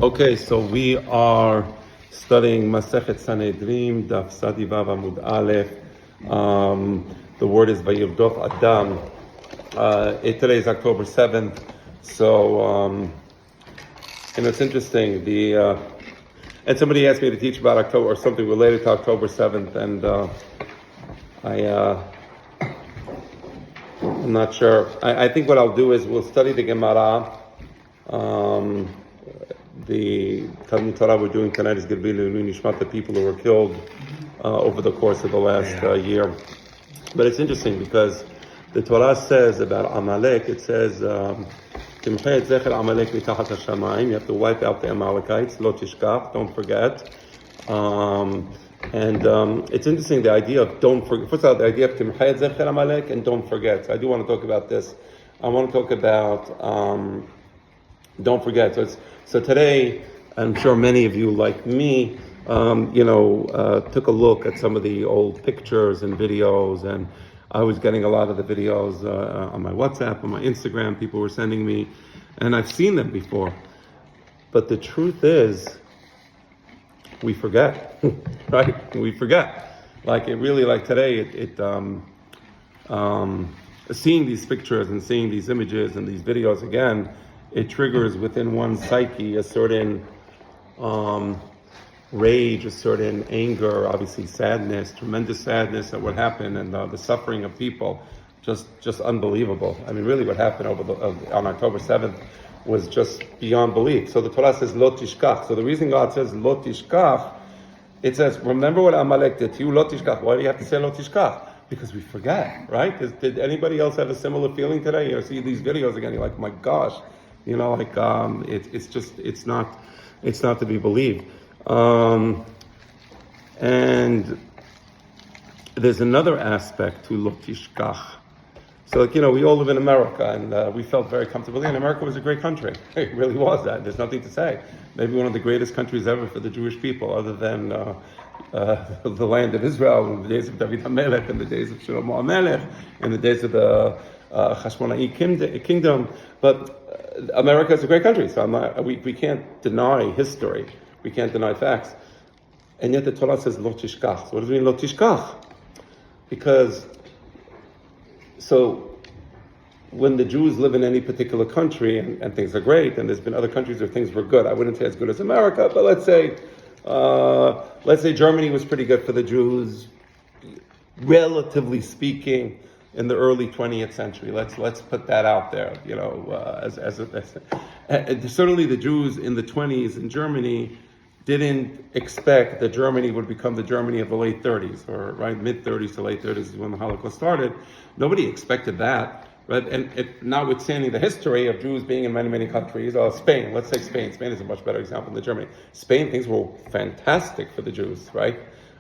Okay, so we are studying Masechet Sanhedrin, Daf Sadi Vav Amud Aleph. The word is Vayirdof Adam. Today is October 7th, so it's interesting. And somebody asked me to teach about October or something related to October 7th, and I'm not sure. I think what I'll do is we'll study the Gemara. The Talmud Torah we're doing tonight is going to be Nishmat, the people who were killed over the course of the last year. But it's interesting because the Torah says about Amalek, it says, you have to wipe out the Amalekites, lo tishkach, don't forget. It's interesting, the idea of don't forget. First of all, the idea of Timchay Zecher Amalek and don't forget. So I do want to talk about this. I want to talk about don't forget. So today, I'm sure many of you, like me, took a look at some of the old pictures and videos, and I was getting a lot of the videos on my WhatsApp, on my Instagram, people were sending me, and I've seen them before. But the truth is, we forget, right? We forget. Like today, seeing these pictures and seeing these images and these videos again, it triggers within one's psyche a certain rage, a certain anger, obviously sadness, tremendous sadness at what happened, and the suffering of people, just unbelievable. I mean, really what happened on October 7th was just beyond belief. So the Torah says, lo tishkach. So the reason God says, lo tishkach, it says, remember what Amalek did to you, lo tishkach. Why do you have to say lo tishkach? Because we forget, right? Did anybody else have a similar feeling today? You see these videos again, you're like, my gosh. It's not to be believed. And there's another aspect to lo tishkach. So, we all live in America, and we felt very comfortable. And America was a great country. It really was that. There's nothing to say. Maybe one of the greatest countries ever for the Jewish people, other than the land of Israel in the days of David HaMelech, in the days of Shlomo HaMelech, in the days of the Hashmona'i kingdom. But America is a great country, so we can't deny history. We can't deny facts. And yet the Torah says, lo tishkach. So what does it mean, lo tishkach? Because, when the Jews live in any particular country and things are great, and there's been other countries where things were good, I wouldn't say as good as America, but let's say Germany was pretty good for the Jews, relatively speaking, in the early 20th century. Let's put that out there, certainly the Jews in the 20s in Germany didn't expect that Germany would become the Germany of the late 30s, or mid-30s to late 30s is when the Holocaust started. Nobody expected that, right? And notwithstanding the history of Jews being in many, many countries, Spain, let's say Spain. Spain is a much better example than Germany. Spain, things were fantastic for the Jews, right?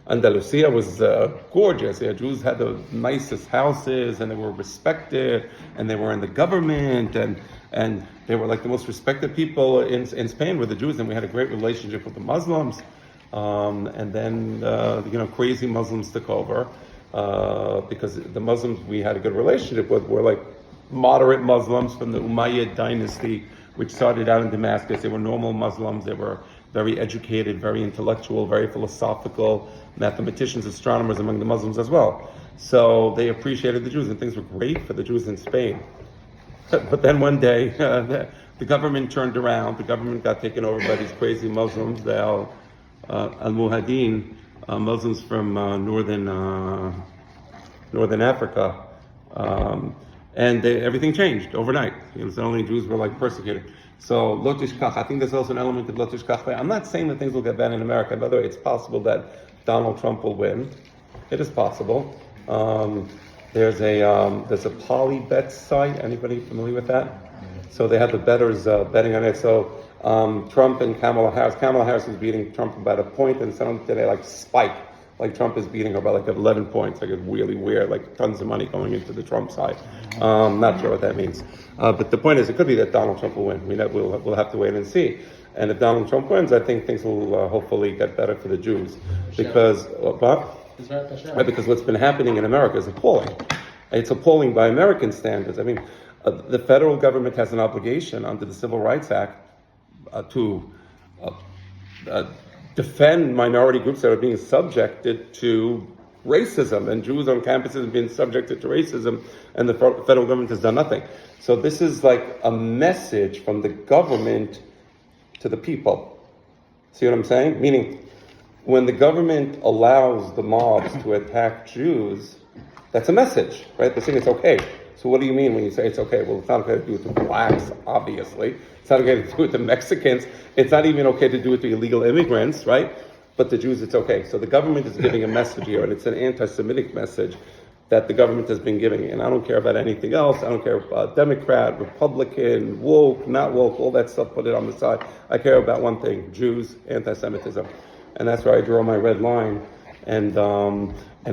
Andalusia was gorgeous. Yeah, Jews had the nicest houses, and they were respected, and they were in the government, and they were like the most respected people in Spain were the Jews, and we had a great relationship with the Muslims. And then crazy Muslims took over because the Muslims we had a good relationship with were like moderate Muslims from the Umayyad dynasty, which started out in Damascus. They were normal Muslims. They were very educated, very intellectual, very philosophical, mathematicians, astronomers among the Muslims as well. So they appreciated the Jews, and things were great for the Jews in Spain. But then one day, the government turned around. The government got taken over by these crazy Muslims, the Al-Muhadin, Muslims from northern Africa. And everything changed overnight. Suddenly Jews were persecuted. So lo tishkach, I think there's also an element of lo tishkach. I'm not saying that things will get bad in America. By the way, it's possible that Donald Trump will win. It is possible. There's a poly bet site. Anybody familiar with that? So they have the bettors betting on it. So Trump and Kamala Harris. Kamala Harris is beating Trump about a point, and suddenly today spike. Trump is beating her by 11 points. It's really weird, tons of money going into the Trump side. Not sure what that means. But the point is, it could be that Donald Trump will win. We'll have to wait and see. And if Donald Trump wins, I think things will hopefully get better for the Jews. Because what's been happening in America is appalling. It's appalling by American standards. I mean, the federal government has an obligation under the Civil Rights Act to defend minority groups that are being subjected to racism, and Jews on campuses have been subjected to racism, and the federal government has done nothing. So this is like a message from the government to the people. See what I'm saying? Meaning, when the government allows the mobs to attack Jews, that's a message, right? They're saying it's okay. So what do you mean when you say it's okay? Well, it's not okay to do it to blacks, obviously. It's not okay to do it to Mexicans. It's not even okay to do it to illegal immigrants, right? But the Jews, it's okay. So the government is giving a message here, and it's an anti-Semitic message that the government has been giving. And I don't care about anything else. I don't care about Democrat, Republican, woke, not woke, all that stuff, put it on the side. I care about one thing: Jews, anti-Semitism. And that's where I draw my red line. And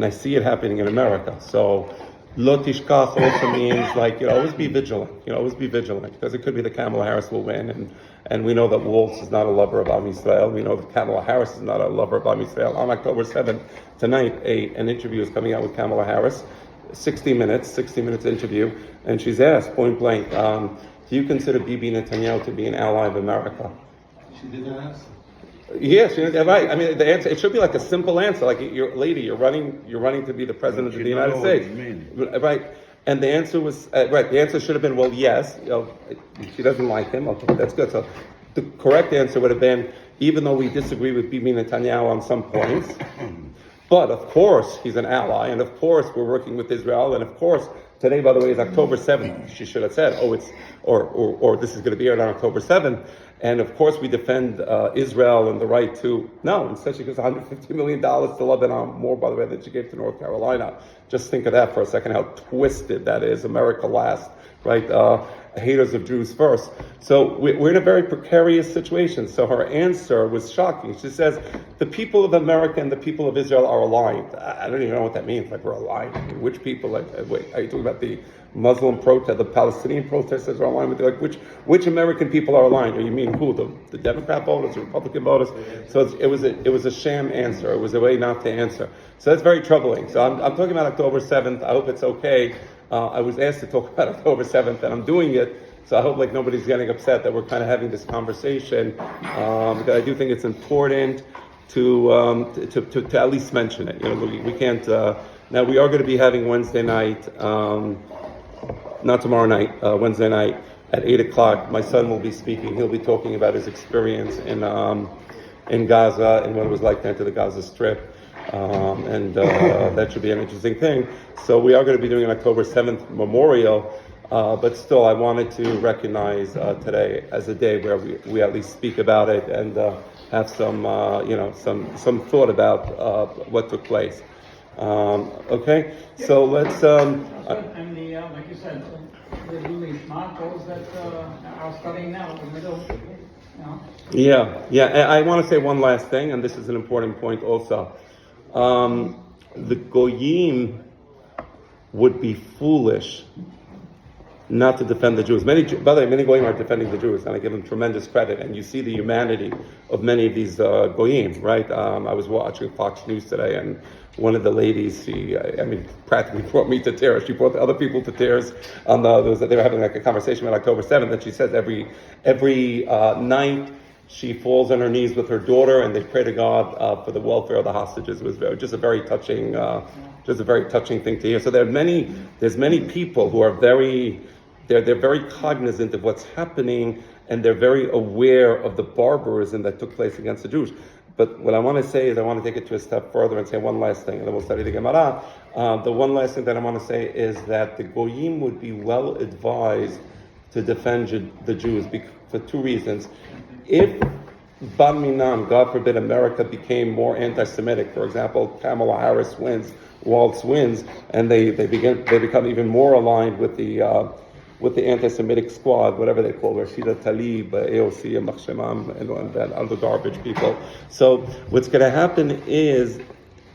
I see it happening in America. So lo tishkach also means like, always be vigilant. Always be vigilant, because it could be that Kamala Harris will win. And we know that Waltz is not a lover of Am Yisrael. We know that Kamala Harris is not a lover of Am Yisrael. On October 7th, tonight, an interview is coming out with Kamala Harris, 60 minutes interview, and she's asked point blank, do you consider Bibi Netanyahu to be an ally of America? She did not answer. Yes, right. I mean, the answer, it should be like a simple answer, like you're running to be the president of the United States, right? And the answer was right. The answer should have been, well, yes. She doesn't like him. Okay, that's good. So the correct answer would have been, even though we disagree with Bibi Netanyahu on some points, but of course he's an ally, and of course we're working with Israel, and of course today, by the way, is October 7th. She should have said, or this is going to be aired on October 7th. And of course, we defend Israel and the right to. No, instead she gives $150 million to Lebanon, more, by the way, than she gave to North Carolina. Just think of that for a second, how twisted that is. America last, right? Haters of Jews first. So we're in a very precarious situation. So her answer was shocking. She says, the people of America and the people of Israel are aligned. I don't even know what that means, like we're aligned. I mean, which people? Wait, are you talking about the Muslim protest, the Palestinian protesters are aligned with you? Like which American people are aligned? Or you mean who? The Democrat voters, the Republican voters? So it was a sham answer. It was a way not to answer. So that's very troubling. So I'm talking about October 7th. I hope it's okay. I was asked to talk about October 7th, and I'm doing it. So I hope like nobody's getting upset that we're kind of having this conversation, because I do think it's important to at least mention it. We can't. Now we are going to be having Wednesday night. Not tomorrow night, Wednesday night at 8:00. My son will be speaking. He'll be talking about his experience in Gaza and what it was like to enter the Gaza Strip. And that should be an interesting thing. So we are going to be doing an October 7th memorial, but still I wanted to recognize today as a day where we at least speak about it and have some thought about what took place. Okay, so let's. Like you said, they're really smart, those that are studying now in the middle. Yeah. I want to say one last thing, and this is an important point also. The Goyim would be foolish not to defend the Jews. By the way, many Goyim are defending the Jews, and I give them tremendous credit. And you see the humanity of many of these Goyim, right? I was watching Fox News today, and one of the ladies, she practically brought me to tears. She brought the other people to tears. They were having like a conversation on October 7th, and she says every night she falls on her knees with her daughter, and they pray to God for the welfare of the hostages. It was just a very touching thing to hear. So there's many people who are they're very cognizant of what's happening, and they're very aware of the barbarism that took place against the Jews. But what I want to say is I want to take it to a step further and say one last thing, and then we'll study the Gemara. The one last thing that I want to say is that the Goyim would be well advised to defend the Jews for two reasons. If Bam Minam, God forbid, America became more anti-Semitic, for example, Kamala Harris wins, Waltz wins, and they become even more aligned with the anti-Semitic squad, whatever they call Rashida Tlaib, AOC, and Machshemam, and that other garbage people. So what's going to happen is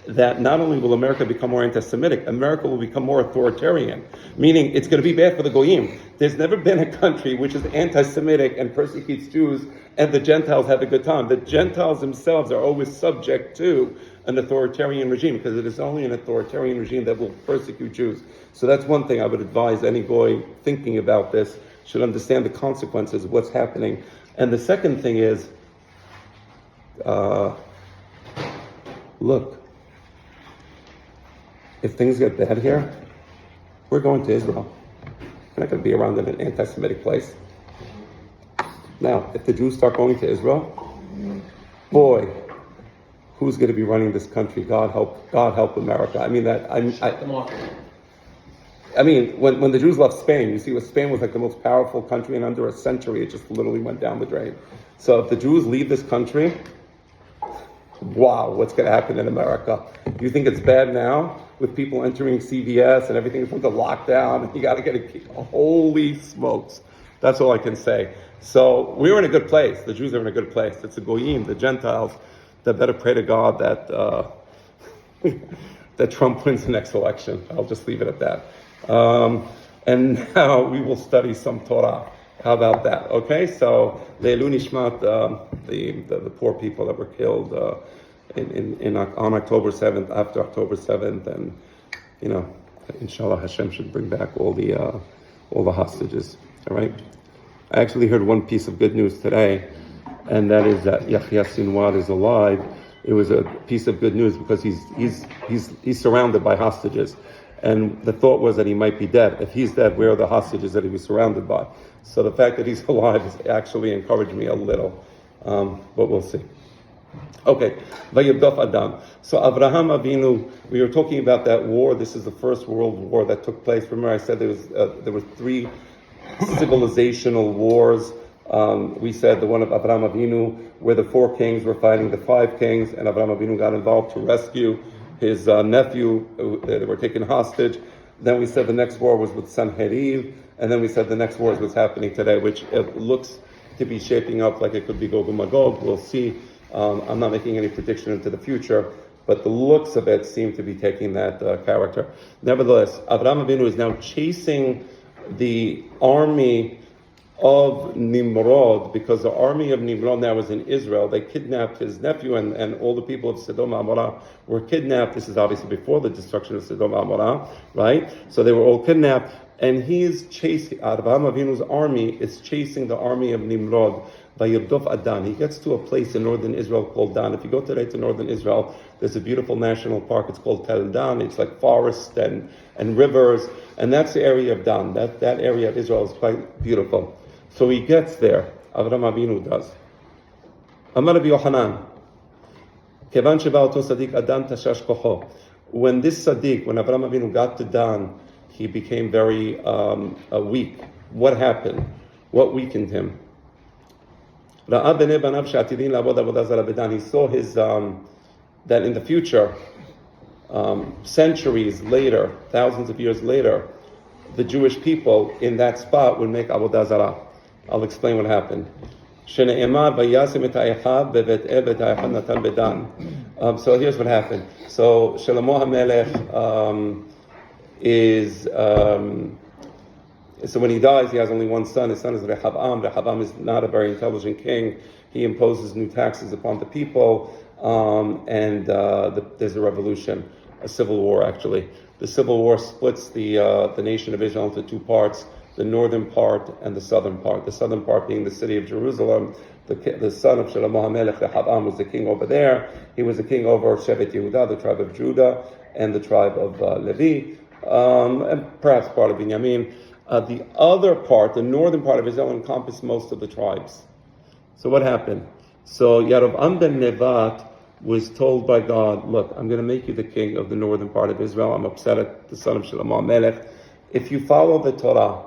that not only will America become more anti-Semitic, America will become more authoritarian, meaning it's going to be bad for the Goyim. There's never been a country which is anti-Semitic and persecutes Jews, and the Gentiles have a good time. The Gentiles themselves are always subject to an authoritarian regime, because it is only an authoritarian regime that will persecute Jews. So that's one thing I would advise any Goy thinking about this should understand the consequences of what's happening. And the second thing is, look, if things get bad here, we're going to Israel. We're not going to be around in an anti-Semitic place. Now, if the Jews start going to Israel, boy, who's going to be running this country? God help America. I mean when the Jews left Spain, you see, Spain was like the most powerful country, and under a century, it just literally went down the drain. So if the Jews leave this country, wow, what's going to happen in America? You think it's bad now with people entering CVS and everything's under lockdown, and you got to get holy smokes. That's all I can say. So we're in a good place. The Jews are in a good place. It's the Goyim, the Gentiles, that better pray to God that that Trump wins the next election. I'll just leave it at that. And now we will study some Torah. How about that? Okay, so Le'elu Nishmat, the poor people that were killed on October 7th, after October 7th, and inshallah Hashem should bring back all the hostages. All right. I actually heard one piece of good news today, and that is that Yahya Sinwar is alive. It was a piece of good news because he's surrounded by hostages. And the thought was that he might be dead. If he's dead, where are the hostages that he was surrounded by? So the fact that he's alive has actually encouraged me a little. But we'll see. Okay. Vayibdaf Adam. So Avraham Avinu, we were talking about that war. This is the first world war that took place. Remember I said there were 3 civilizational wars. We said the one of Avraham Avinu, where the 4 kings were fighting the 5 kings, and Avraham Avinu got involved to rescue his nephew. They were taken hostage. Then we said the next war was with Sanhedrin, and then we said the next war is what's happening today, which it looks to be shaping up like it could be Gog and Magog. We'll see. I'm not making any prediction into the future, but the looks of it seem to be taking that character. Nevertheless, Avraham Avinu is now chasing the army of Nimrod, because the army of Nimrod now is in Israel. They kidnapped his nephew, and all the people of Sodom and Amorah were kidnapped. This is obviously before the destruction of Sodom and Amorah, right? So they were all kidnapped, and he's chasing, Avraham Avinu's army is chasing the army of Nimrod. Vayirdof Adan. He gets to a place in northern Israel called Dan. If you go today to northern Israel, there's a beautiful national park. It's called Tel Dan. It's like forest and rivers, and that's the area of Dan. That area of Israel is quite beautiful. So he gets there. Avraham Avinu does. Amar Rabbi Yochanan, Kevan sheba oto Sadiq Adan tashash kocho. When this Sadiq, when Avraham Avinu got to Dan, he became very weak. What happened? What weakened him? He saw his that in the future, centuries later, thousands of years later, the Jewish people in that spot would make Avodah Zarah. I'll explain what happened. So here's what happened. So Shlomo HaMelech so when he dies, he has only one son. His son is Rehavam. Rehavam is not a very intelligent king. He imposes new taxes upon the people, and there's a revolution, a civil war actually. The civil war splits the nation of Israel into 2 parts, the northern part and the southern part. The southern part being the city of Jerusalem. The son of Shlomo HaMelech, Rehavam, was the king over there. He was the king over Shevet Yehuda, the tribe of Judah, and the tribe of Levi, and perhaps part of Binyamin. The other part, the northern part of Israel, encompassed most of the tribes. So what happened? So Yarovam ben Nevat was told by God, look, I'm going to make you the king of the northern part of Israel. I'm upset at the son of Shlomo HaMelech. If you follow the Torah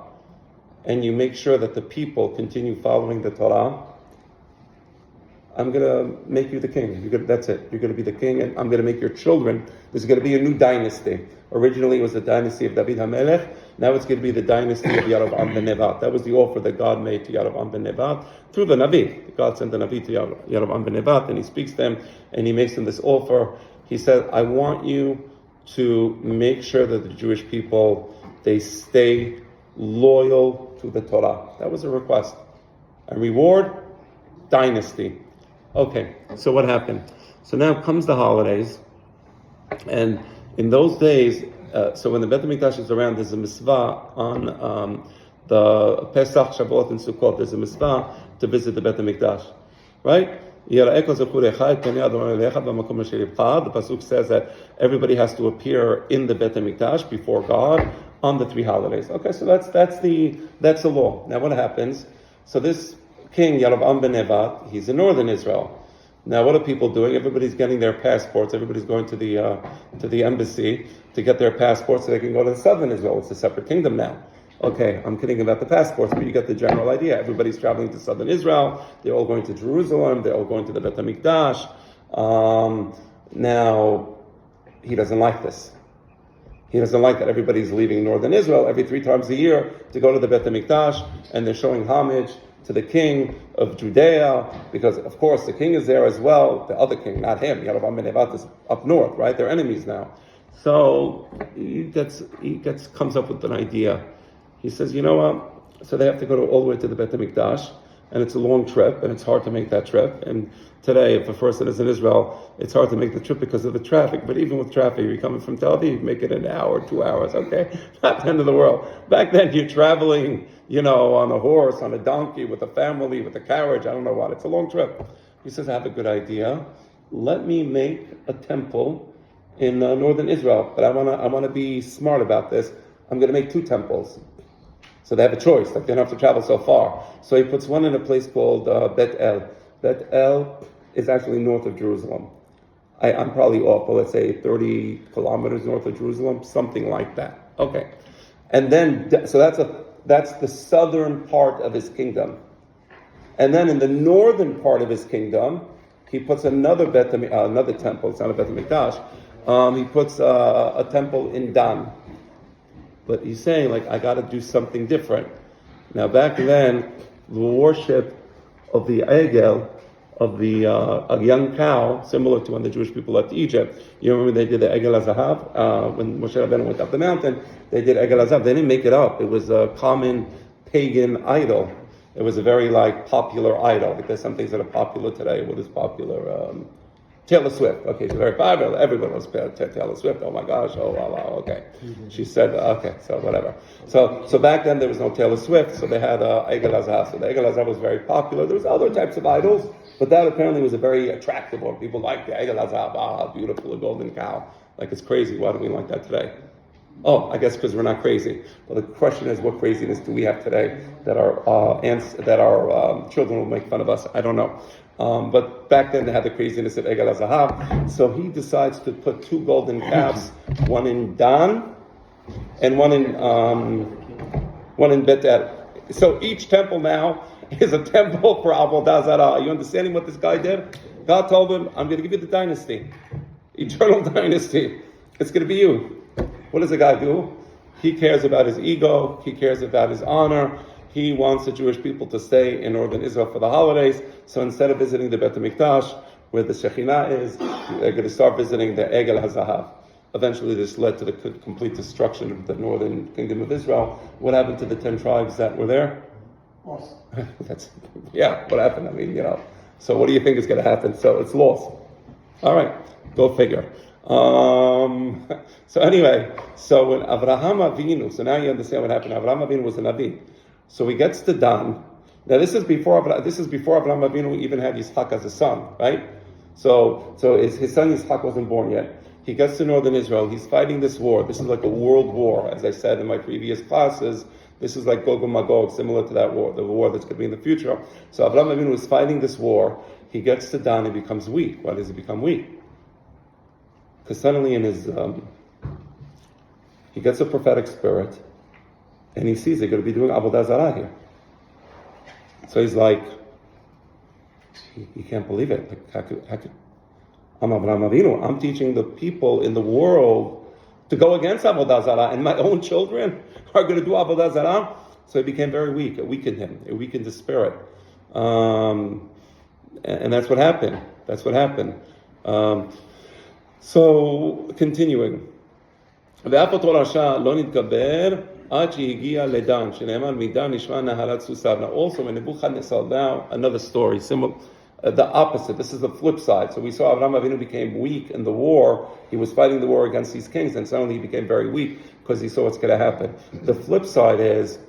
and you make sure that the people continue following the Torah, I'm going to make you the king. That's it. You're going to be the king, and I'm going to make your children. There's going to be a new dynasty. Originally, it was the dynasty of David HaMelech. Now it's going to be the dynasty of Yarovam ben Nevat. That was the offer that God made to Yarovam ben Nevat through the Navi. God sent the Navi to Yarovam ben Nevat, and he speaks to them, and he makes them this offer. He said, I want you to make sure that the Jewish people, they stay loyal to the Torah. That was a request. A reward, dynasty. Okay, so what happened? So now comes the holidays, and in those days, so when the Beit HaMikdash is around, there's a mitzvah on the Pesach, Shavuot, and Sukkot. There's a mitzvah to visit the Beit HaMikdash, right? Pasuk says that everybody has to appear in the Bet HaMikdash before God on the 3 holidays. Okay, so that's the law. Now what happens? So this king Yerovam ben Nevat, he's in northern Israel. Now what are people doing? Everybody's getting their passports. Everybody's going to the embassy to get their passports so they can go to southern Israel. It's a separate kingdom now. Okay, I'm kidding about the passports, but you get the general idea. Everybody's traveling to southern Israel. They're all going to Jerusalem. They're all going to the Bet HaMikdash. Now, he doesn't like this. He doesn't like that everybody's leaving northern Israel every 3 times a year to go to the Bet HaMikdash, and they're showing homage to the king of Judea, because of course the king is there as well. The other king, not him. Yerovam ben Nevat is up north, right? They're enemies now. So he comes up with an idea. He says, you know what? So they have to go all the way to the Bet HaMikdash, and it's a long trip, and it's hard to make that trip. And today, if a person is in Israel, it's hard to make the trip because of the traffic. But even with traffic, you're coming from Tel Aviv, make it an hour, 2 hours, okay? Not the end of the world. Back then, you're traveling, on a horse, on a donkey, with a family, with a carriage, I don't know what. It's a long trip. He says, I have a good idea. Let me make a temple in northern Israel. But I want to be smart about this. I'm going to make 2 temples. So they have a choice, like they don't have to travel so far. So he puts one in a place called Bet El. Bet El is actually north of Jerusalem. I'm probably off, but let's say 30 kilometers north of Jerusalem, something like that. Okay. And then, so that's the southern part of his kingdom. And then in the northern part of his kingdom, he puts another temple, it's not a Bet HaMikdash, he puts a temple in Dan. But he's saying, I got to do something different. Now, back then, the worship of the egel, of a young cow, similar to when the Jewish people left Egypt. You remember they did the egel hazahav when Moshe Rabbeinu went up the mountain. They did egel hazahav. They didn't make it up. It was a common pagan idol. It was a very popular idol. There's some things that are popular today. What is popular? Taylor Swift. Okay, it's very popular. Everyone was Taylor Swift. Oh my gosh. Oh wow. Okay. She said, okay, so whatever. So back then there was no Taylor Swift, so they had Egel Hazahav. So the Egel Hazahav was very popular. There was other types of idols, but that apparently was a very attractive one. People liked the Egel Hazahav. Beautiful, a golden cow. It's crazy. Why do we like that today? Oh, I guess because we're not crazy. Well, the question is, what craziness do we have today that our children will make fun of us? I don't know. But back then they had the craziness of Egel HaZahav. So he decides to put 2 golden calves, one in Dan and one in Bet El. So each temple now is a temple for Avodah Zarah. Are you understanding what this guy did? God told him, I'm going to give you the dynasty, eternal dynasty. It's going to be you. What does the guy do? He cares about his ego. He cares about his honor. He wants the Jewish people to stay in northern Israel for the holidays. So instead of visiting the Bet HaMikdash, where the Shekhinah is, they're going to start visiting the Egel HaZahav. Eventually this led to the complete destruction of the northern kingdom of Israel. What happened to the 10 tribes that were there? Lost. What happened? So what do you think is going to happen? So it's lost. All right, go figure. So anyway, so when Avraham Avinu, so now you understand what happened. Avraham Avinu was a Navi. So he gets to Dan. Now this is before Avraham Avinu even had Yitzhak as a son, right? So his son Yitzhak wasn't born yet. He gets to northern Israel. He's fighting this war. This is like a world war, as I said in my previous classes. This is like Gog and Magog, similar to that war, the war that's going to be in the future. So Avraham Avinu is fighting this war. He gets to Dan and becomes weak. Why does he become weak? Because suddenly in his, he gets a prophetic spirit, and he sees they're going to be doing Avodah Zarah here. So he's like, he can't believe it. How could I'm Avraham Avinu. I'm teaching the people in the world to go against Avodah Zarah, and my own children are going to do Avodah Zarah. So he became very weak. It weakened him. It weakened his spirit. And that's what happened. So, continuing. Also, in Nebuchadnezzar, now another story, similar, the opposite. This is the flip side. So we saw Avraham Avinu became weak in the war. He was fighting the war against these kings, and suddenly he became very weak because he saw what's going to happen. The flip side is,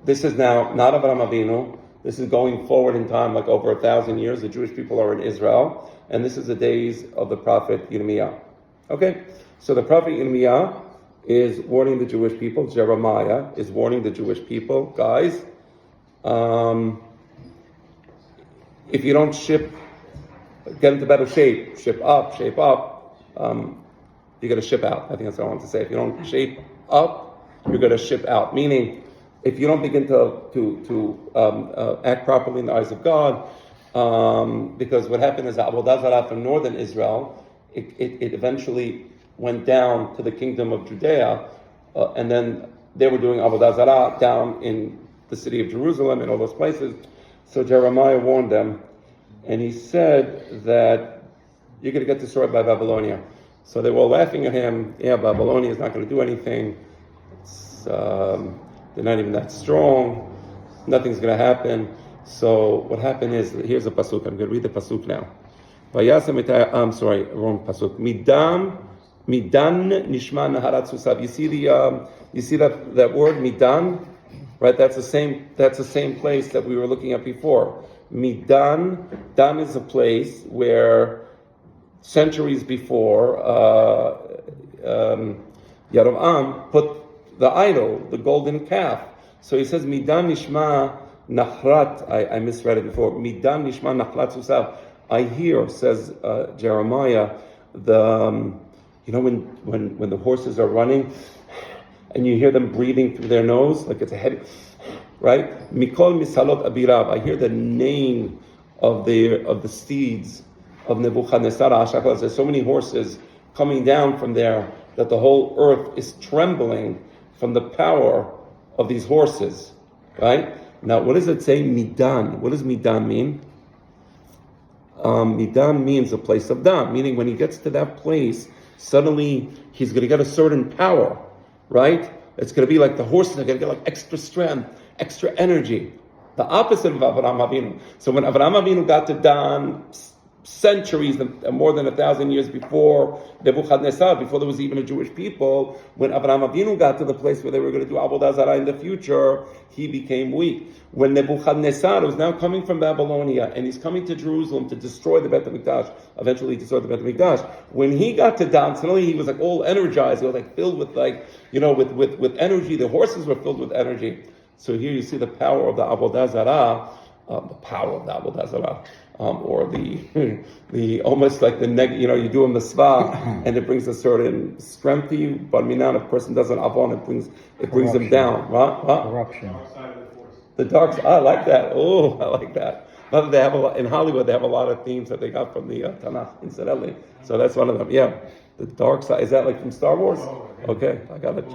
this is now not Avraham Avinu. This is going forward in time, like over 1,000 years. The Jewish people are in Israel, and this is the days of the prophet Yirmiyah. Okay, so the prophet Yirmiyah is warning the Jewish people. Jeremiah is warning the Jewish people, guys. If you don't get into better shape, shape up, you got to ship out. I think that's what I want to say. If you don't shape up, you're going to ship out. Meaning, if you don't begin to act properly in the eyes of God, because what happened is that Avodah Zarah from northern Israel, it eventually went down to the kingdom of Judea, and then they were doing Avodah Zarah down in the city of Jerusalem and all those places. So Jeremiah warned them, and he said that you're going to get destroyed by Babylonia. So they were laughing at him. Yeah, Babylonia is not going to do anything. They're not even that strong. Nothing's going to happen. So what happened is, here's a pasuk. I'm going to read the pasuk now. I'm sorry, wrong pasuk. Midan nishma naharat susav. You see that word midan, right? That's the same place that we were looking at before. Dan is a place where centuries before Yarovam put the idol, the golden calf. So he says midan nishma nachrat. I misread it before. Midan nishma nachrat susav. I hear, says Jeremiah, when the horses are running, and you hear them breathing through their nose, like it's a heavy, right? Mikol misalot abirav. I hear the neighing of the steeds of Nebuchadnezzar. There's so many horses coming down from there that the whole earth is trembling from the power of these horses, right? Now, what does it say, midan? What does midan mean? Midan means a place of dan, meaning when he gets to that place, suddenly he's going to get a certain power, right? It's going to be like the horses are going to get like extra strength, extra energy. The opposite of Avraham Avinu. So when Avraham Avinu got to Dan, centuries, more than 1,000 years before Nebuchadnezzar, before there was even a Jewish people, when Avraham Avinu got to the place where they were going to do Avodah Zarah in the future, he became weak. When Nebuchadnezzar was now coming from Babylonia, and he's coming to Jerusalem to destroy the Beit HaMikdash, eventually destroy the Beit HaMikdash, when he got to Dan, suddenly he was like all energized, he was like filled with with energy. The horses were filled with energy. So here you see the power of the Avodah Zarah, or the almost like the you do a mitzvah and it brings a certain strength to you, but a person does an avon, it brings them down. Corruption. The dark side. I like that. Oh, I like that. But they have in Hollywood. They have a lot of themes that they got from the Tanakh, incidentally. So that's one of them. Yeah, the dark side. Is that like from Star Wars? Okay, I got it.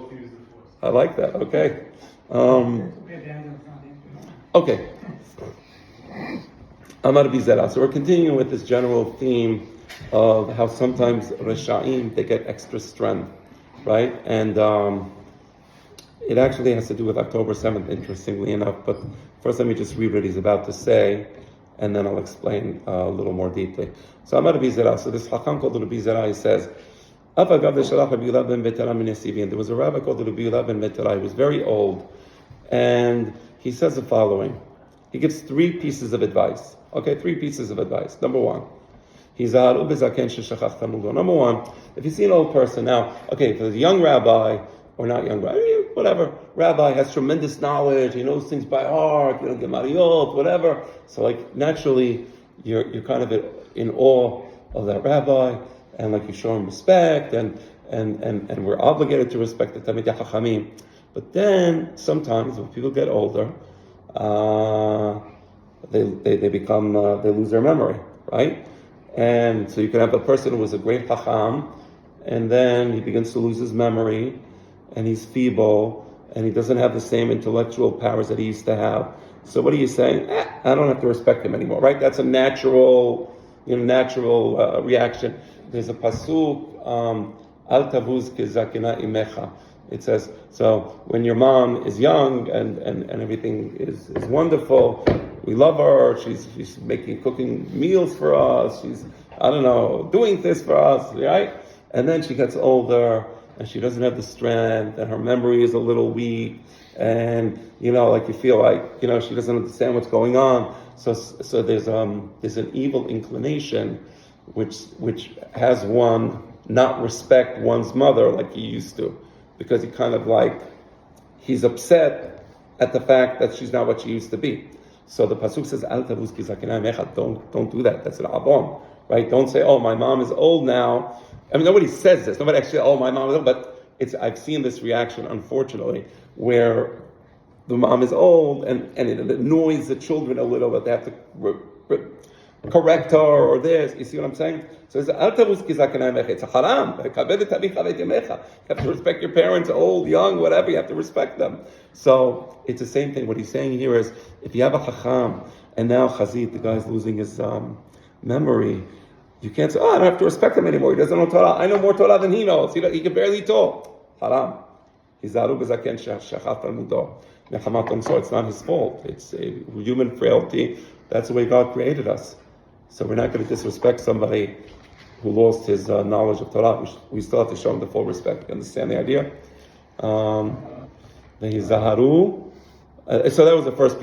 I like that. Okay. Okay. Amar Bizera. So we're continuing with this general theme of how sometimes Resha'im, they get extra strength, right? And it actually has to do with October 7th, interestingly enough. But first let me just read what he's about to say, and then I'll explain a little more deeply. So Amar Bizera. So this Hakam called Rabbi Zera, he says, there was a rabbi called Rabbi Yehuda ben Betera. He was very old. And he says the following. He gives 3 pieces of advice. Okay, 3 pieces of advice. Number 1. Number 1, if you see an old person now, okay, if there's a young rabbi, or not young rabbi, whatever, rabbi has tremendous knowledge, he knows things by heart, Gemariot, whatever. So like naturally, you're kind of in awe of that rabbi, and like you show him respect, and we're obligated to respect the Talmidei Chachamim. But then sometimes when people get older, they become they lose their memory, right? And so you can have a person who was a great Chacham, and then he begins to lose his memory, and he's feeble, and he doesn't have the same intellectual powers that he used to have. So what are you saying? I don't have to respect him anymore, right? That's a natural reaction. There's a pasuk, Al tavuz kezakina imecha. It says, so when your mom is young and everything is wonderful, we love her, she's cooking meals for us, she's, doing this for us, right? And then she gets older, and she doesn't have the strength, and her memory is a little weak, and like you feel like she doesn't understand what's going on. So there's an evil inclination, which has one not respect one's mother like he used to, because he kind of he's upset at the fact that she's not what she used to be. So the pasuk says, "Al tavuz ki zakenai mecha." Don't do that. That's an avon, right? Don't say, "Oh, my mom is old now." I mean, nobody says this. Nobody actually, "Oh, my mom is old," but I've seen this reaction, unfortunately, where the mom is old and it annoys the children a little that they have to correct her or this. You see what I'm saying? So it's Al tavuz ki zakenai mecha. It's a haram. You have to respect your parents, old, young, whatever. You have to respect them. So it's the same thing. What he's saying here is, if you have a chacham and now chazit, the guy's losing his memory, you can't say, "Oh, I don't have to respect him anymore. He doesn't know Torah. I know more Torah than he knows. He can barely talk." Haram. Hizaru b'zaken shachat talmudo. So it's not his fault. It's a human frailty. That's the way God created us. So we're not going to disrespect somebody who lost his knowledge of Torah. We still have to show him the full respect. You understand the idea? So that was the first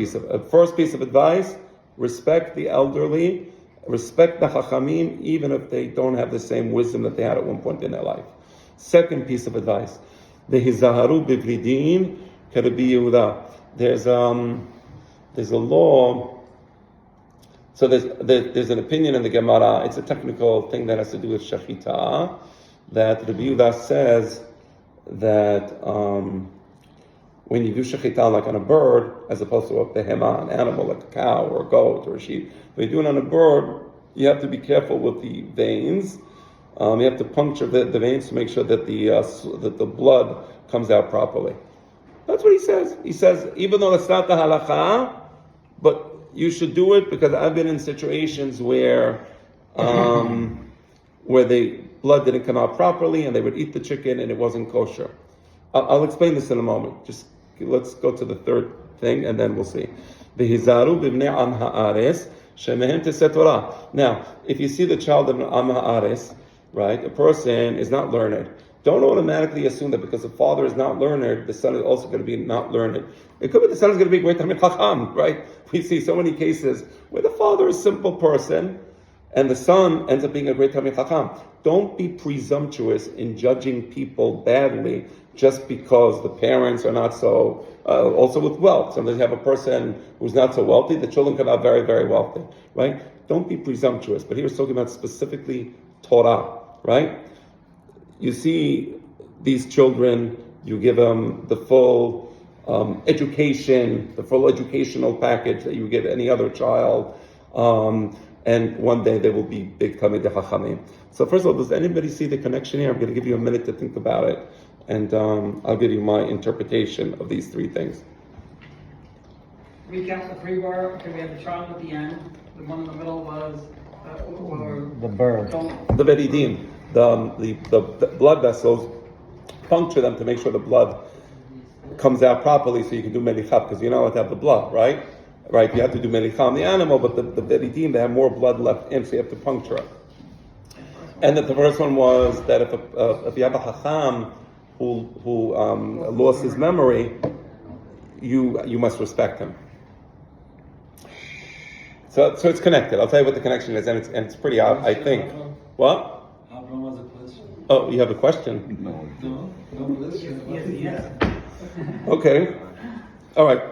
piece of advice. Respect the elderly. Respect the chachamim, even if they don't have the same wisdom that they had at one point in their life. Second piece of advice. Hizaharu bivridin k'Rabbi Yehuda. There's a law. So there's an opinion in the Gemara. It's a technical thing that has to do with shechita. That Rabbi Yehuda says that when you do shechita like on a bird, as opposed to a behema, an animal like a cow or a goat or a sheep, when you do it on a bird, you have to be careful with the veins. You have to puncture the veins to make sure that the blood comes out properly. That's what he says. He says, even though it's not the halacha, but you should do it, because I've been in situations where the blood didn't come out properly and they would eat the chicken and it wasn't kosher. I'll explain this in a moment. Just let's go to the third thing and then we'll see. V'hizaru b'bnei am ha'ares shemehem teseh Torah. Now, if you see the child of an am ha'ares, right, a person is not learned, don't automatically assume that because the father is not learned, the son is also going to be not learned. It could be the son is going to be a great Talmid Chacham, right? We see so many cases where the father is a simple person and the son ends up being a great Talmid Chacham. Don't be presumptuous in judging people badly just because the parents are not so, also with wealth. Sometimes you have a person who's not so wealthy, the children come out very, very wealthy, right? Don't be presumptuous. But here we're talking about specifically Torah, right? You see these children, you give them the full education, the full educational package that you would give any other child, and one day they will be big Talmidei Chachamim. So first of all, does anybody see the connection here? I'm going to give you a minute to think about it, and I'll give you my interpretation of these three things. Recap the three bar, okay, we had the child at the end, the one in the middle was The bird. The veridim, the blood vessels, puncture them to make sure the blood comes out properly so you can do melicha, because you're not allowed to have the blood, right? Right, you have to do melicha on the animal, but the veridim, they have more blood left in, so you have to puncture it. And that the first one was that if you have a chacham who lost his memory, you must respect him. So it's connected. I'll tell you what the connection is, and it's pretty odd, I think. What? Abraham was a question. Oh, you have a question? No, yes. Okay. All right.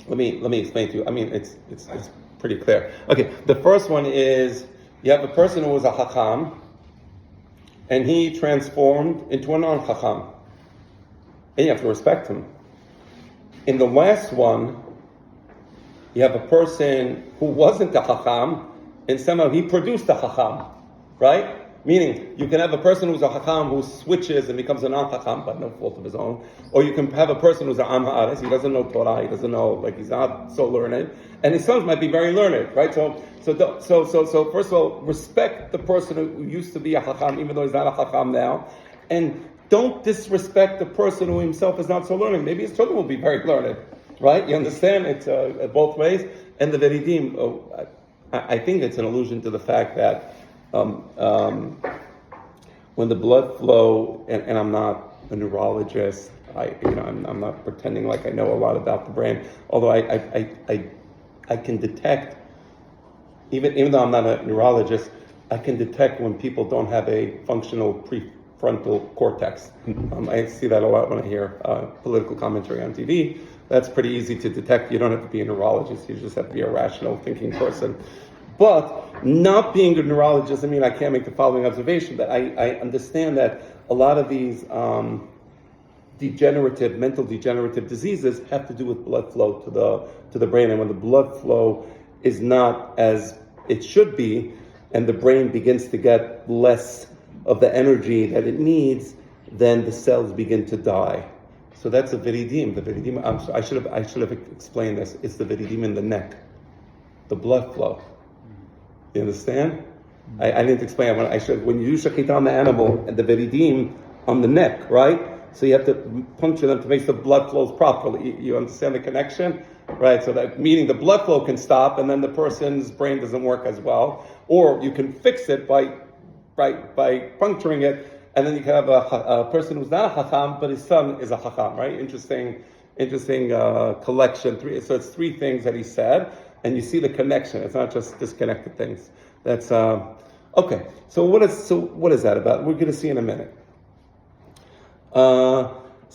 Let me explain to you. I mean, it's pretty clear. Okay. The first one is you have a person who was a chacham, and he transformed into a non-chacham, and you have to respect him. In the last one, you have a person who wasn't a chacham, and somehow he produced a chacham, right? Meaning, you can have a person who's a chacham who switches and becomes a non-chacham, but no fault of his own. Or you can have a person who's an am ha'aretz, he doesn't know Torah, he doesn't know, he's not so learned, and his sons might be very learned, right? So first of all, respect the person who used to be a chacham, even though he's not a chacham now, and don't disrespect the person who himself is not so learned. Maybe his children will be very learned, right? You understand? It's both ways. And the veridim, I think it's an allusion to the fact that when the blood flow, and I'm not a neurologist, I'm not pretending like I know a lot about the brain, although I can detect, even though I'm not a neurologist, I can detect when people don't have a functional prefrontal cortex. I see that a lot when I hear political commentary on TV. That's pretty easy to detect. You don't have to be a neurologist. You just have to be a rational thinking person. But not being a neurologist doesn't mean I can't make the following observation, that I understand that a lot of these mental degenerative diseases have to do with blood flow to the brain. And when the blood flow is not as it should be, and the brain begins to get less of the energy that it needs, then the cells begin to die. So that's a viridim. The viridim, I should have explained this. It's the viridim in the neck, the blood flow. You understand? I didn't explain. When you do shechita on the animal and the viridim on the neck, right? So you have to puncture them to make the blood flows properly. You understand the connection? Right, so that meaning the blood flow can stop and then the person's brain doesn't work as well. Or you can fix it by puncturing it, and then you can have a person who's not a chacham, but his son is a chacham, right? Interesting collection. So it's three things that he said, and you see the connection. It's not just disconnected things. That's okay. So what is that about? We're going to see in a minute.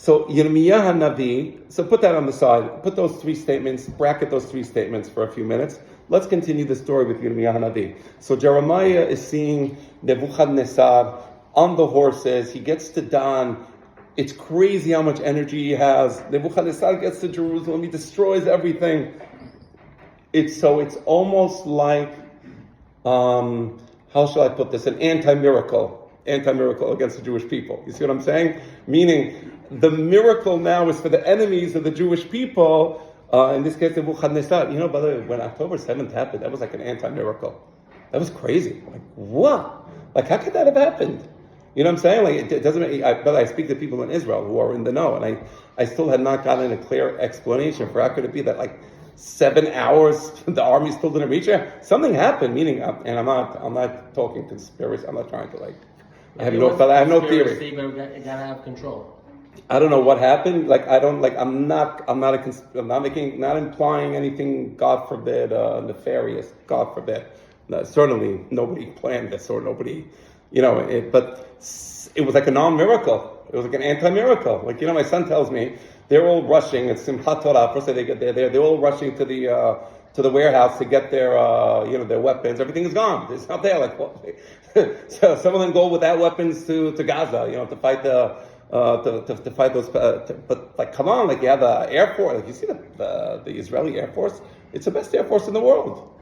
So Yirmiyah Navi, so put that on the side, put those three statements, bracket those three statements for a few minutes. Let's continue the story with Yirmiyah Navi. So Jeremiah is seeing Nebuchadnezzar on the horses. He gets to Dan. It's crazy how much energy he has. Nebuchadnezzar gets to Jerusalem. He destroys everything. It's almost like, how shall I put this? An anti-miracle against the Jewish people. You see what I'm saying? Meaning, the miracle now is for the enemies of the Jewish people, in this case, Nebuchadnezzar. By the way, when October 7th happened, that was like an anti-miracle. That was crazy. Like, what? Like, how could that have happened? You know what I'm saying? Like, it doesn't make, but I speak to people in Israel who are in the know, and I still had not gotten a clear explanation for how could it be that, like, 7 hours, the army still didn't reach there? Something happened, meaning, and I'm not talking conspiracy, I'm not trying to, like, I have no theory. But it got out of control. I don't know what happened. I'm not implying anything, God forbid, nefarious. God forbid. No, certainly nobody planned this or nobody, but it was like a non-miracle. It was like an anti-miracle. Like, my son tells me they're all rushing. It's Simchat Torah. First they get there. They're all rushing to the warehouse to get their their weapons. Everything is gone. It's not there. Like, what? So some of them go without weapons to Gaza, to fight to fight those. But like, come on, like, you have the Air Force. Like, you see the Israeli Air Force. It's the best Air Force in the world.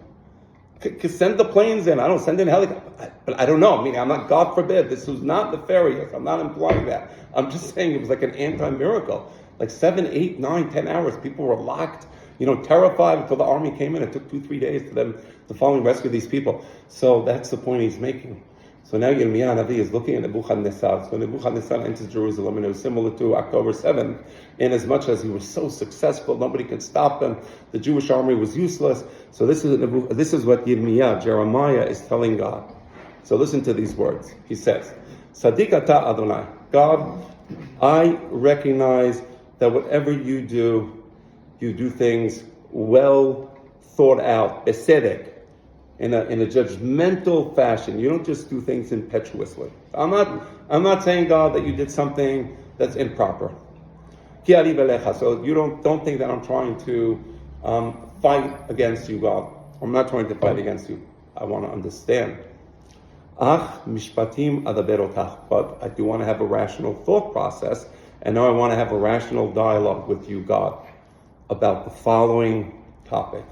Send the planes in. I don't send in helicopters. But I don't know. Meaning, I'm not. God forbid. This was not nefarious. I'm not implying that. I'm just saying it was like an anti-miracle. Like 7, 8, 9, 10 hours. People were locked. Terrified until the army came in. It took 2-3 days for them to finally rescue these people. So that's the point he's making. So now Yirmiyah Navi is looking at Nebuchadnezzar. So Nebuchadnezzar enters Jerusalem, and it was similar to October 7th, in as much as he was so successful, nobody could stop him. The Jewish army was useless. So this is what Jeremiah is telling God. So listen to these words. He says, Sadiq ata Adonai. God, I recognize that whatever you do things well thought out, besedek, in a judgmental fashion. You don't just do things impetuously. I'm not saying, God, that you did something that's improper. So you don't think that I'm trying to fight against you, God. I'm not trying to fight against you. I want to understand. Mishpatim adaberotach. But I do want to have a rational thought process, and now I want to have a rational dialogue with you, God, about the following topic.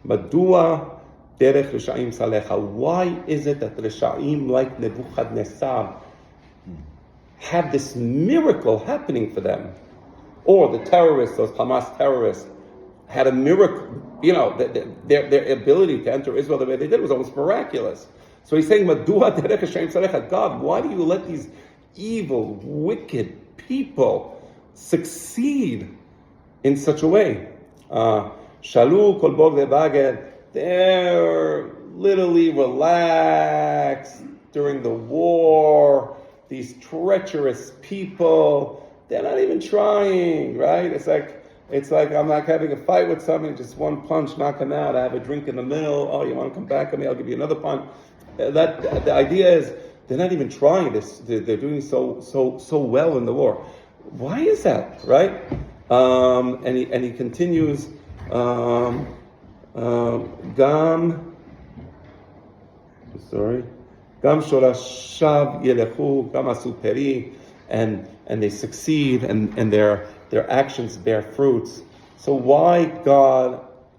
Madua derech Reshaim Salecha. Why is it that Reshaim like Nebuchadnezzar have this miracle happening for them? Or the terrorists, those Hamas terrorists, had a miracle. Their ability to enter Israel the way they did was almost miraculous. So he's saying, Madua derech Reshaim Salecha. God, why do you let these evil, wicked people succeed in such a way? Shalu kol bog lebaged. They're literally relaxed during the war. These treacherous people, They're not even trying, right? It's like I'm like having a fight with somebody, just one punch, knock him out. I have a drink in the middle. Oh, you want to come back at me? I'll give you another punch. The idea is they're not even trying this. They're doing so well in the war. Why is that, right? And he continues. Gam shorashav yelechu, gam asu peri, and they succeed, and their actions bear fruits. So why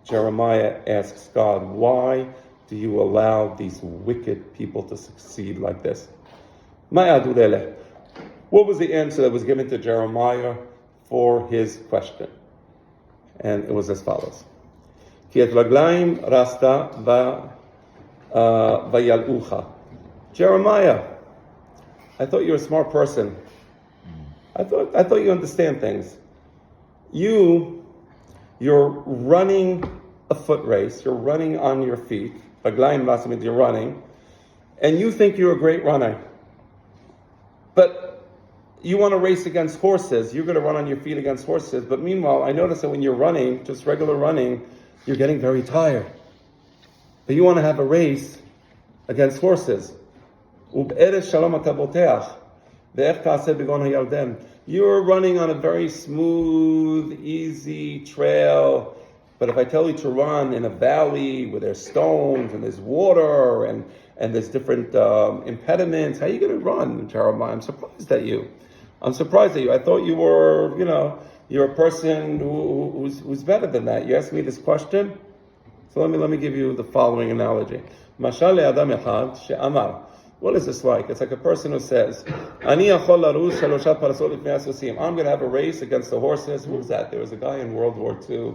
Jeremiah asks God, why do you allow these wicked people to succeed like this? What was the answer that was given to Jeremiah for his question? And it was as follows. Jeremiah, I thought you were a smart person. I thought you understand things. You're running a foot race. You're running on your feet. You're running, and you think you're a great runner. But you want to race against horses. You're going to run on your feet against horses. But meanwhile, I notice that when you're running, just regular running, you're getting very tired. But you want to have a race against horses. You're running on a very smooth, easy trail. But if I tell you to run in a valley where there's stones and there's water and there's different impediments, how are you going to run, Jeremiah? I'm surprised at you. I thought you were, you're a person who's better than that. You asked me this question, so let me give you the following analogy. What is this like? It's like a person who says, I'm going to have a race against the horses. Who was that? There was a guy in World War II.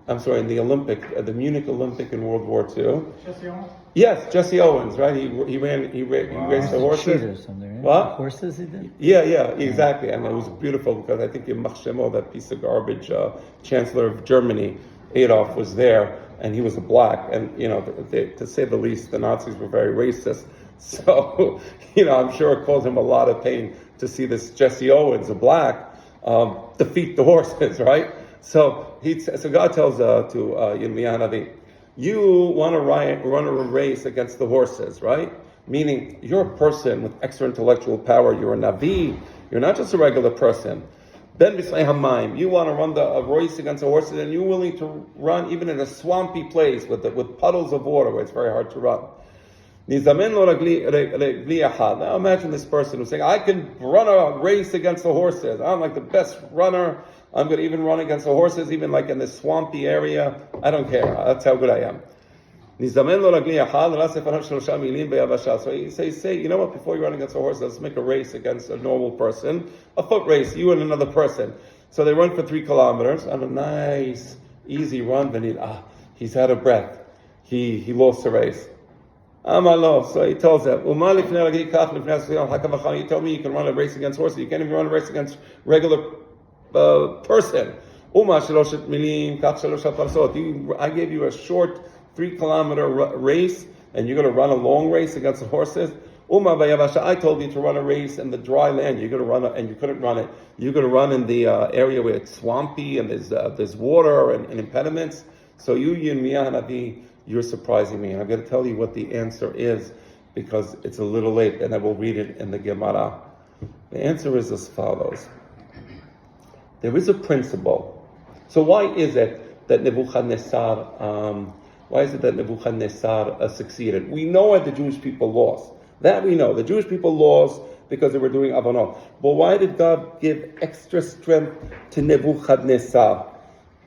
In the Olympic, the Munich Olympic in World War II. Jesse Owens? Yes, Jesse Owens, right? He raced the horses. Cheater or something, right? What? Horses he did? Yeah, exactly. And it was beautiful because I think Yimach Shemo, that piece of garbage, Chancellor of Germany, Adolf, was there, and he was a black. And, to say the least, the Nazis were very racist. So, I'm sure it caused him a lot of pain to see this Jesse Owens, a black, defeat the horses, right? So God tells to Yirmiyah Navi, you want to run a race against the horses, right? Meaning you're a person with extra intellectual power. You're a Navi. You're not just a regular person. Ben B'Slei Hamayim, you want to run a race against the horses, and you're willing to run even in a swampy place with puddles of water where it's very hard to run. Now imagine this person who's saying, I can run a race against the horses. I'm like the best runner. I'm going to even run against the horses, even like in this swampy area. I don't care. That's how good I am. So he say, you know what, before you run against a horse, let's make a race against a normal person. A foot race, you and another person. So they run for 3 kilometers on a nice, easy run. He's out of breath. He lost the race. So he tells them, you told me you can run a race against horses. You can't even run a race against regular person. I gave you a short 3-kilometer race, and you're going to run a long race against the horses. I told you to run a race in the dry land. You're going to run and you couldn't run it. You're going to run in the area where it's swampy and there's water and impediments. So Yirmiyah Navi, you're surprising me. And I'm going to tell you what the answer is, because it's a little late, and I will read it in the Gemara. The answer is as follows. There is a principle. So why is it that Nebuchadnezzar succeeded? We know that the Jewish people lost. That we know. The Jewish people lost because they were doing Avanot. But why did God give extra strength to Nebuchadnezzar?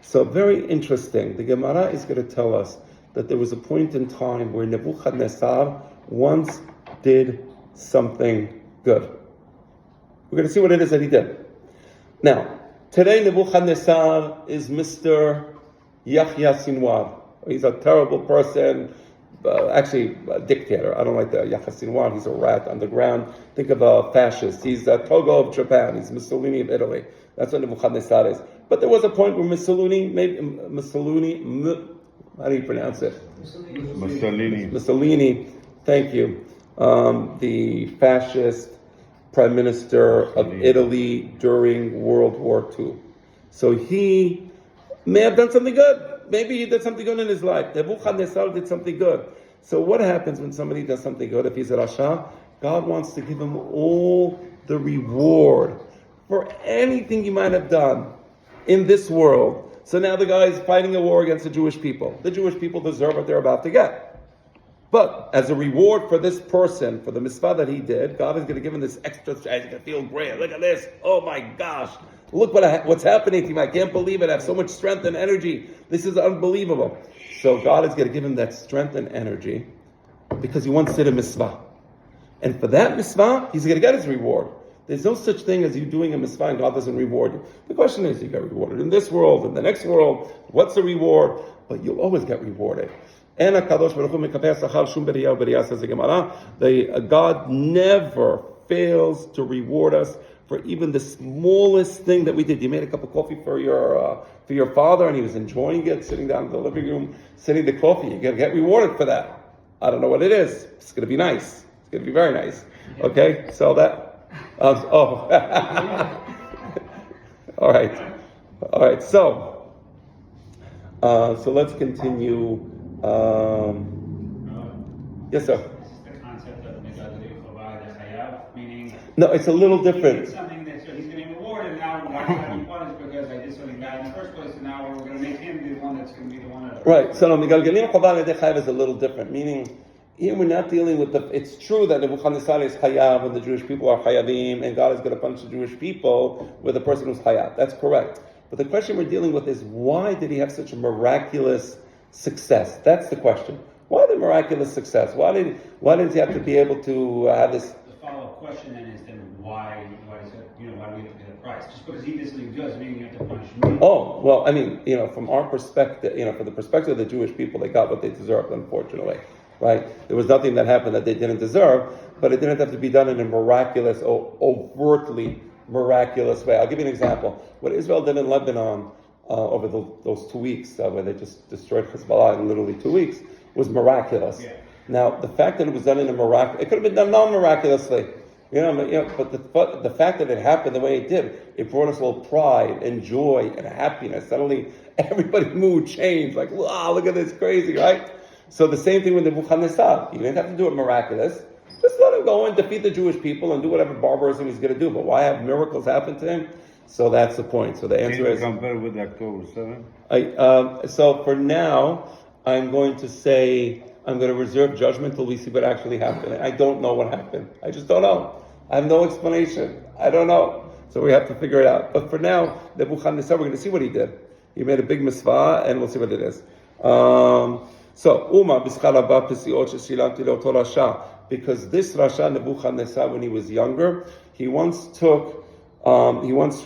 So very interesting. The Gemara is going to tell us that there was a point in time where Nebuchadnezzar once did something good. We're going to see what it is that he did. Now, today Nebuchadnezzar is Mr. Yahya Sinwar. He's a terrible person, actually a dictator. I don't like the Yahya Sinwar. He's a rat on the ground. Think of a fascist. He's a Togo of Japan. He's Mussolini of Italy. That's what Nebuchadnezzar is. But there was a point where Mussolini, how do you pronounce it? Mussolini. Mussolini, thank you. The fascist prime minister of Italy during World War II. So he may have done something good. Maybe he did something good in his life. Nebuchadnezzar did something good. So what happens when somebody does something good? If he's a Rasha, God wants to give him all the reward for anything he might have done in this world. So now the guy is fighting a war against the Jewish people. The Jewish people deserve what they're about to get. But as a reward for this person, for the mitzvah that he did, God is going to give him this extra. He's going to feel great. Look at this. Oh my gosh. Look what's happening to him. I can't believe it. I have so much strength and energy. This is unbelievable. So God is going to give him that strength and energy because he once did a mitzvah. And for that mitzvah, he's going to get his reward. There's no such thing as you doing a mitzvah and God doesn't reward you. The question is, you get rewarded in this world, in the next world. What's the reward? But you'll always get rewarded. And God never fails to reward us for even the smallest thing that we did. You made a cup of coffee for your father, and he was enjoying it, sitting down in the living room, sitting the coffee. You're going to get rewarded for that. I don't know what it is. It's going to be nice. It's going to be very nice. Okay, so that. All right. So let's continue. Yes, sir. The concept of meaning No, it's a little different. it's something that so he's getting rewarded now. Why should I be punished because I did something bad in the first place? And now we're going to make him the one that's going to be the one that. Right. So no, Megalgalim Chaval Yedei Chayav is a little different. Meaning, here we're not dealing with the. It's true that Nebuchadnezzar is Chayav and the Jewish people are Chayavim, and God is going to punish the Jewish people with the person who's Chayav. That's correct. But the question we're dealing with is why did he have such a miraculous success? That's the question. Why the miraculous success? Why did he have to be able to have this? The follow-up question then is why is it, why do we have to pay the price? Just because he did something good doesn't mean you have to punish me. Oh, well, I mean, from our perspective, from the perspective of the Jewish people, they got what they deserved, unfortunately, right? There was nothing that happened that they didn't deserve, but it didn't have to be done in a miraculous or overtly miraculous way. I'll give you an example. What Israel did in Lebanon over those 2 weeks, where they just destroyed Hezbollah in literally 2 weeks, was miraculous. Yeah. Now, the fact that it was done in a it could have been done non-miraculously, but the fact that it happened the way it did, it brought us all pride and joy and happiness. Suddenly, everybody's mood changed. Like, wow, look at this, crazy, right? So the same thing with Nebuchadnezzar. You didn't have to do it miraculous. Just let him go and defeat the Jewish people and do whatever barbarism he's going to do. But why have miracles happen to him? So that's the point. So the answer is... compare with October 7th? So for now, I'm going to reserve judgment till we see what actually happened. I don't know what happened. I just don't know. I have no explanation. I don't know. So we have to figure it out. But for now, Nebuchadnezzar, we're going to see what he did. He made a big mitzvah, and we'll see what it is. Because this Rasha Nebuchadnezzar, when he was younger, he once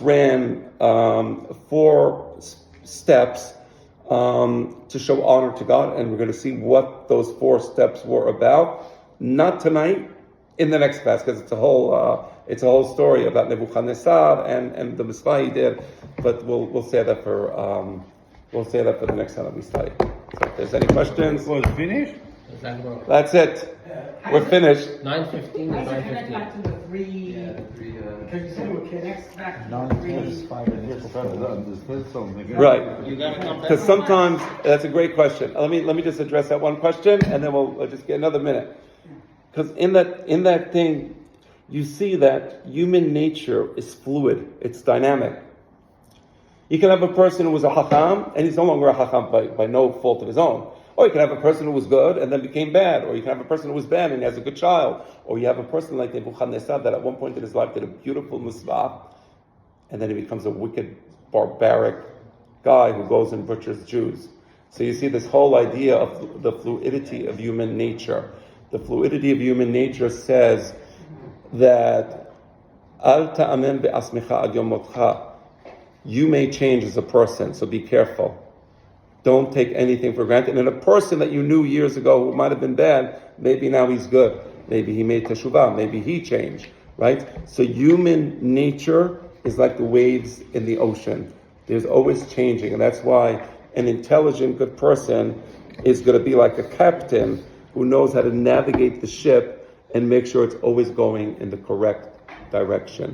ran 4 steps to show honor to God, and we're going to see what those 4 steps were about. Not tonight, in the next class, because it's a whole story about Nebuchadnezzar and the mitzvah he did. But we'll say that for the next time that we study. So if there's any questions, Was finished? that's it. We're finished. 9:15 How is does it connect 9:15. back to the three? Because you said it connects back to the three. Right. You gotta come back. Because sometimes that's a great question. Let me just address that one question, and then we'll just get another minute. Because in that thing, you see that human nature is fluid. It's dynamic. You can have a person who was a hacham, and he's no longer a hacham by no fault of his own. Or you can have a person who was good and then became bad. Or you can have a person who was bad and he has a good child. Or you have a person like Nebuchadnezzar that at one point in his life did a beautiful mitzvah, and then he becomes a wicked, barbaric guy who goes and butchers Jews. So you see this whole idea of the fluidity of human nature. The fluidity of human nature says that Al ta'amen be'asmicha ad yom motcha. You may change as a person, so be careful. Don't take anything for granted. And a person that you knew years ago who might have been bad, maybe now he's good. Maybe he made teshuvah. Maybe he changed, right? So human nature is like the waves in the ocean. There's always changing. And that's why an intelligent, good person is going to be like a captain who knows how to navigate the ship and make sure it's always going in the correct direction.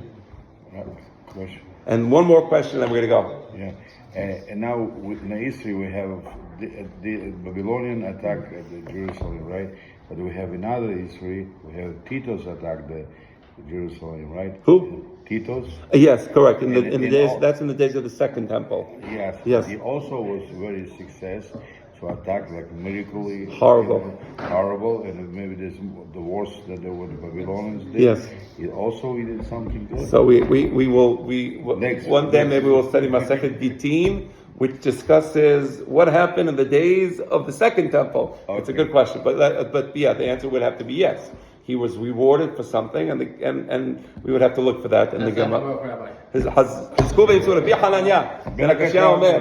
Question. And one more question, then we're going to go. Yeah. And now in the history we have the Babylonian attack the Jerusalem, right? But we have in other history we have Tito's attack the Jerusalem, right? Who? Titos. Yes, correct. In the And days, all- that's in the days of the Second Temple. Yes. Yes. He also was very success to attack like miraculously Horrible. horrible, and maybe there's the worst that the Babylonians did. Yes. He did something good. So we will Next- one day next- maybe we'll study Masechet Gitin, which discusses what happened in the days of the Second Temple. It's a Okay. good question, but yeah, the answer would have to be yes. He was rewarded for something, and we would have to look for that in the Gemara. His Kuvay Surah, Bi Hananya, Ben Akashya Omer.